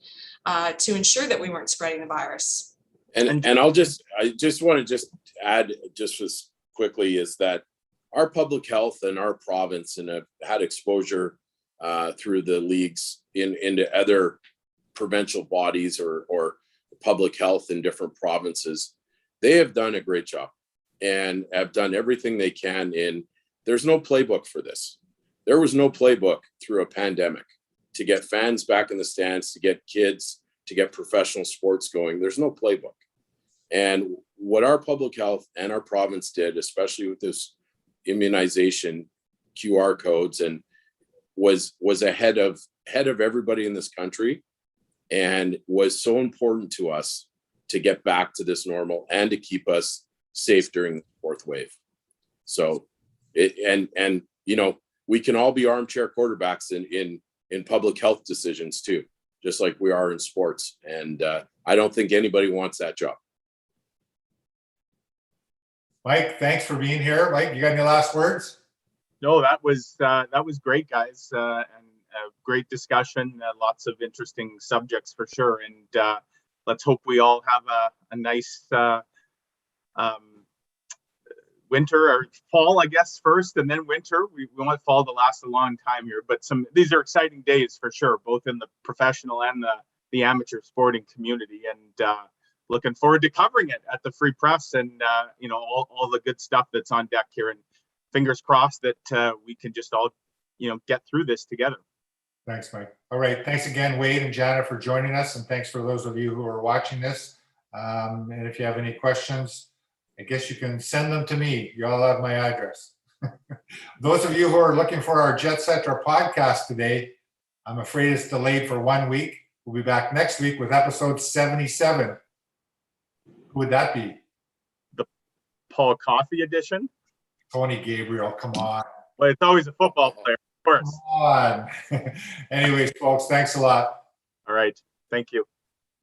to ensure that we weren't spreading the virus. And I just want to add just as quickly is that our public health and our province and have had exposure through the leagues into other provincial bodies or public health in different provinces. They have done a great job and have done everything they can. There's no playbook for this. There was no playbook through a pandemic to get fans back in the stands, to get kids, to get professional sports going. There's no playbook. And what our public health and our province did, especially with this immunization QR codes, and was ahead of everybody in this country, and was so important to us to get back to this normal and to keep us safe during the fourth wave. So we can all be armchair quarterbacks in public health decisions too, just like we are in sports. And I don't think anybody wants that job. Mike, thanks for being here. Mike, you got any last words? No, that was great, guys, and a great discussion. Lots of interesting subjects for sure, and let's hope we all have a nice winter or fall, I guess, first, and then winter. We want fall to last a long time here, but these are exciting days for sure, both in the professional and the amateur sporting community, and looking forward to covering it at the Free Press and all the good stuff that's on deck here, and fingers crossed that we can just all get through this together. Thanks, Mike. All right. Thanks again, Wade and Janet, for joining us. And thanks for those of you who are watching this. And if you have any questions, I guess you can send them to me. You all have my address. Those of you who are looking for our Jet Center podcast today, I'm afraid it's delayed for 1 week. We'll be back next week with episode 77. Who would that be? The Paul Coffey edition? Tony Gabriel, come on. Well, it's always a football player, of course. Come on. Anyways, folks, thanks a lot. All right. Thank you.